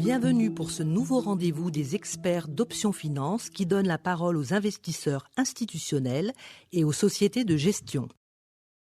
Bienvenue pour ce nouveau rendez-vous des experts d'Option Finance qui donne la parole aux investisseurs institutionnels et aux sociétés de gestion.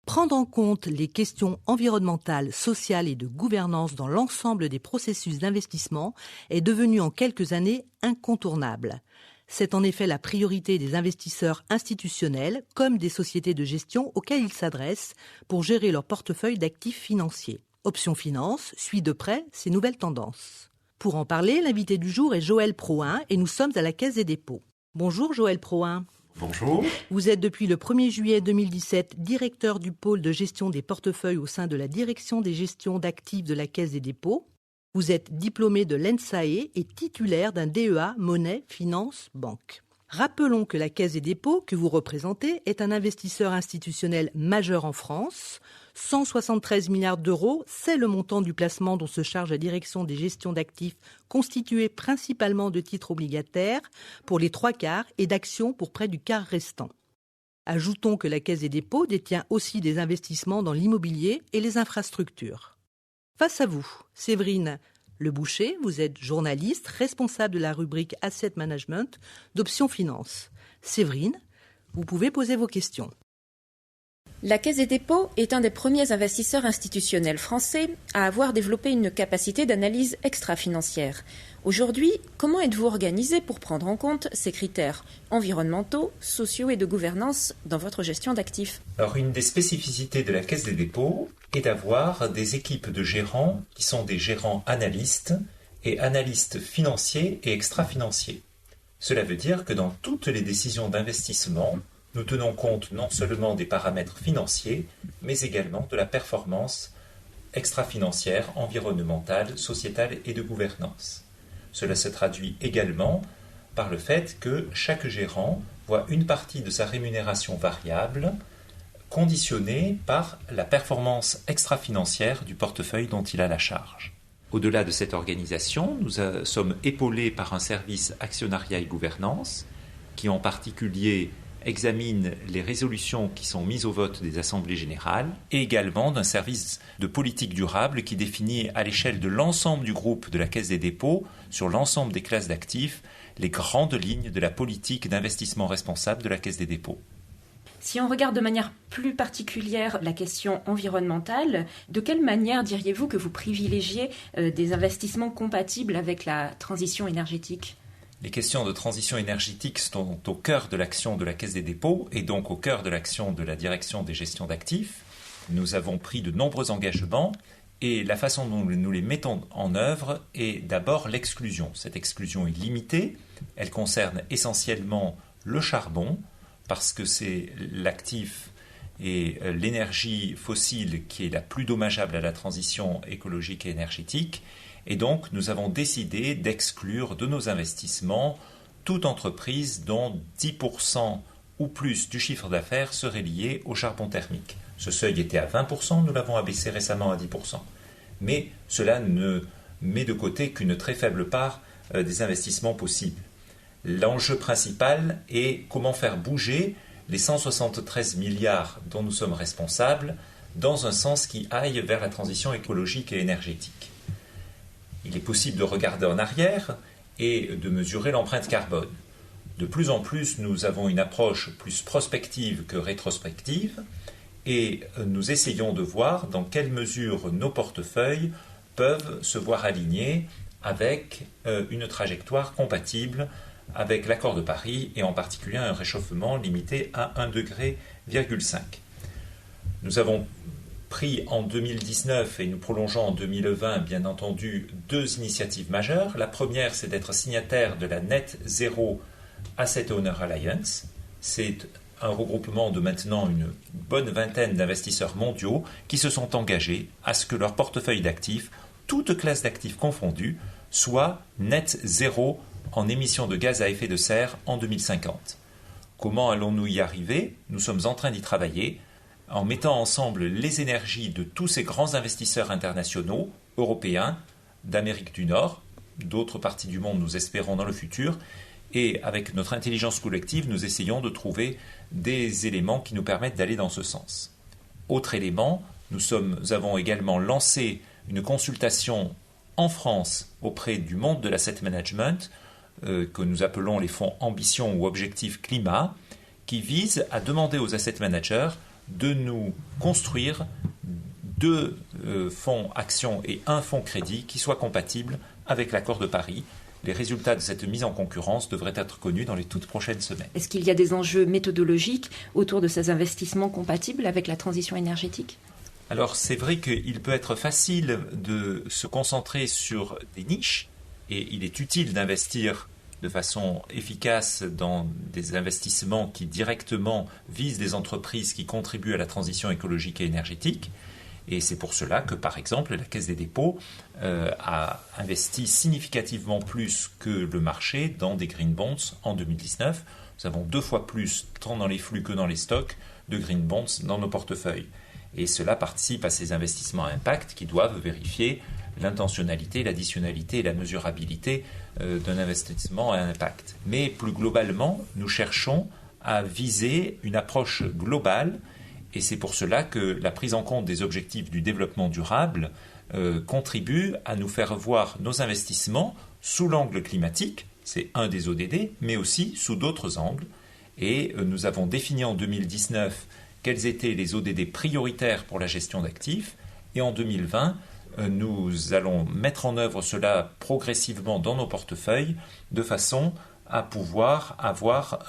Prendre en compte les questions environnementales, sociales et de gouvernance dans l'ensemble des processus d'investissement est devenu en quelques années incontournable. C'est en effet la priorité des investisseurs institutionnels comme des sociétés de gestion auxquelles ils s'adressent pour gérer leur portefeuille d'actifs financiers. Option Finance suit de près ces nouvelles tendances. Pour en parler, l'invité du jour est Joël Prohain et nous sommes à la Caisse des dépôts. Bonjour Joël Prohain. Bonjour. Vous êtes depuis le 1er juillet 2017 directeur du pôle de gestion des portefeuilles au sein de la direction des gestions d'actifs de la Caisse des dépôts. Vous êtes diplômé de l'ENSAE et titulaire d'un DEA Monnaie, Finance, Banque. Rappelons que la Caisse des dépôts que vous représentez est un investisseur institutionnel majeur en France. 173 milliards d'euros, c'est le montant du placement dont se charge la direction des gestions d'actifs constitué principalement de titres obligataires pour les 3/4 et d'actions pour près du quart restant. Ajoutons que la Caisse des dépôts détient aussi des investissements dans l'immobilier et les infrastructures. Face à vous, Séverine Leboucher, vous êtes journaliste, responsable de la rubrique Asset Management d'Option Finance. Séverine, vous pouvez poser vos questions. La Caisse des dépôts est un des premiers investisseurs institutionnels français à avoir développé une capacité d'analyse extra-financière. Aujourd'hui, comment êtes-vous organisé pour prendre en compte ces critères environnementaux, sociaux et de gouvernance dans votre gestion d'actifs ? Alors, une des spécificités de la Caisse des dépôts est d'avoir des équipes de gérants qui sont des gérants analystes et analystes financiers et extra-financiers. Cela veut dire que dans toutes les décisions d'investissement, nous tenons compte non seulement des paramètres financiers, mais également de la performance extra-financière, environnementale, sociétale et de gouvernance. Cela se traduit également par le fait que chaque gérant voit une partie de sa rémunération variable conditionnée par la performance extra-financière du portefeuille dont il a la charge. Au-delà de cette organisation, nous sommes épaulés par un service actionnariat et gouvernance qui en particulier examine les résolutions qui sont mises au vote des assemblées générales et également d'un service de politique durable qui définit à l'échelle de l'ensemble du groupe de la Caisse des dépôts, sur l'ensemble des classes d'actifs, les grandes lignes de la politique d'investissement responsable de la Caisse des dépôts. Si on regarde de manière plus particulière la question environnementale, de quelle manière diriez-vous que vous privilégiez des investissements compatibles avec la transition énergétique ? Les questions de transition énergétique sont au cœur de l'action de la Caisse des dépôts et donc au cœur de l'action de la direction des gestions d'actifs. Nous avons pris de nombreux engagements et la façon dont nous les mettons en œuvre est d'abord l'exclusion. Cette exclusion est limitée, elle concerne essentiellement le charbon parce que c'est l'actif et l'énergie fossile qui est la plus dommageable à la transition écologique et énergétique. Et donc, nous avons décidé d'exclure de nos investissements toute entreprise dont 10% ou plus du chiffre d'affaires serait lié au charbon thermique. Ce seuil était à 20%, nous l'avons abaissé récemment à 10%. Mais cela ne met de côté qu'une très faible part des investissements possibles. L'enjeu principal est comment faire bouger les 173 milliards dont nous sommes responsables dans un sens qui aille vers la transition écologique et énergétique. Il est possible de regarder en arrière et de mesurer l'empreinte carbone. De plus en plus, nous avons une approche plus prospective que rétrospective et nous essayons de voir dans quelle mesure nos portefeuilles peuvent se voir alignés avec une trajectoire compatible avec l'accord de Paris et en particulier un réchauffement limité à 1,5 degré. Nous avons pris en 2019 et nous prolongeons en 2020, bien entendu, 2 initiatives majeures. La première, c'est d'être signataire de la Net Zero Asset Owner Alliance. C'est un regroupement de maintenant une bonne vingtaine d'investisseurs mondiaux qui se sont engagés à ce que leur portefeuille d'actifs, toutes classes d'actifs confondues, soit net zéro en émissions de gaz à effet de serre en 2050. Comment allons-nous y arriver ? Nous sommes en train d'y travailler en mettant ensemble les énergies de tous ces grands investisseurs internationaux, européens, d'Amérique du Nord, d'autres parties du monde nous espérons dans le futur, et avec notre intelligence collective, nous essayons de trouver des éléments qui nous permettent d'aller dans ce sens. Autre élément, nous avons également lancé une consultation en France auprès du monde de l'asset management, que nous appelons les fonds ambition ou objectifs climat, qui visent à demander aux asset managers de nous construire 2 fonds actions et 1 fonds crédit qui soient compatibles avec l'accord de Paris. Les résultats de cette mise en concurrence devraient être connus dans les toutes prochaines semaines. Est-ce qu'il y a des enjeux méthodologiques autour de ces investissements compatibles avec la transition énergétique ? Alors c'est vrai qu'il peut être facile de se concentrer sur des niches et il est utile d'investir de façon efficace dans des investissements qui directement visent des entreprises qui contribuent à la transition écologique et énergétique. Et c'est pour cela que, par exemple, la Caisse des dépôts a investi significativement plus que le marché dans des green bonds en 2019. Nous avons 2 fois plus, tant dans les flux que dans les stocks, de green bonds dans nos portefeuilles. Et cela participe à ces investissements à impact qui doivent vérifier l'intentionnalité, l'additionnalité et la mesurabilité d'un investissement à impact. Mais plus globalement, nous cherchons à viser une approche globale. Et c'est pour cela que la prise en compte des objectifs du développement durable contribue à nous faire voir nos investissements sous l'angle climatique, c'est un des ODD, mais aussi sous d'autres angles. Et nous avons défini en 2019 quels étaient les ODD prioritaires pour la gestion d'actifs. Et en 2020, nous allons mettre en œuvre cela progressivement dans nos portefeuilles de façon à pouvoir avoir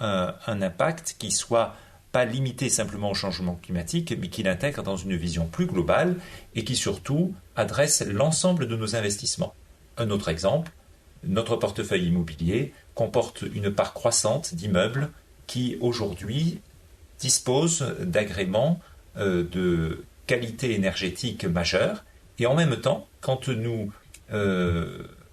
un impact qui soit pas limité simplement au changement climatique, mais qui l'intègre dans une vision plus globale et qui surtout adresse l'ensemble de nos investissements. Un autre exemple, notre portefeuille immobilier comporte une part croissante d'immeubles qui aujourd'hui disposent d'agréments de qualité énergétique majeure et en même temps, quand nous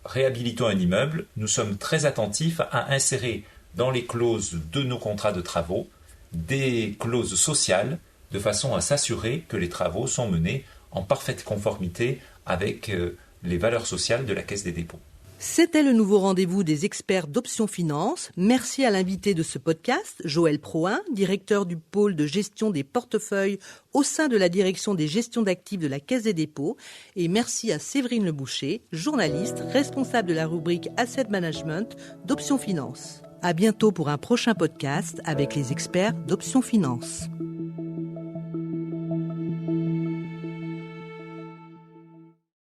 réhabilitons un immeuble, nous sommes très attentifs à insérer dans les clauses de nos contrats de travaux des clauses sociales de façon à s'assurer que les travaux sont menés en parfaite conformité avec les valeurs sociales de la Caisse des dépôts. C'était le nouveau rendez-vous des experts d'Option Finance. Merci à l'invité de ce podcast, Joël Proin, directeur du pôle de gestion des portefeuilles au sein de la direction des gestions d'actifs de la Caisse des dépôts. Et merci à Séverine Leboucher, journaliste, responsable de la rubrique Asset Management d'Option Finance. À bientôt pour un prochain podcast avec les experts d'Option Finance.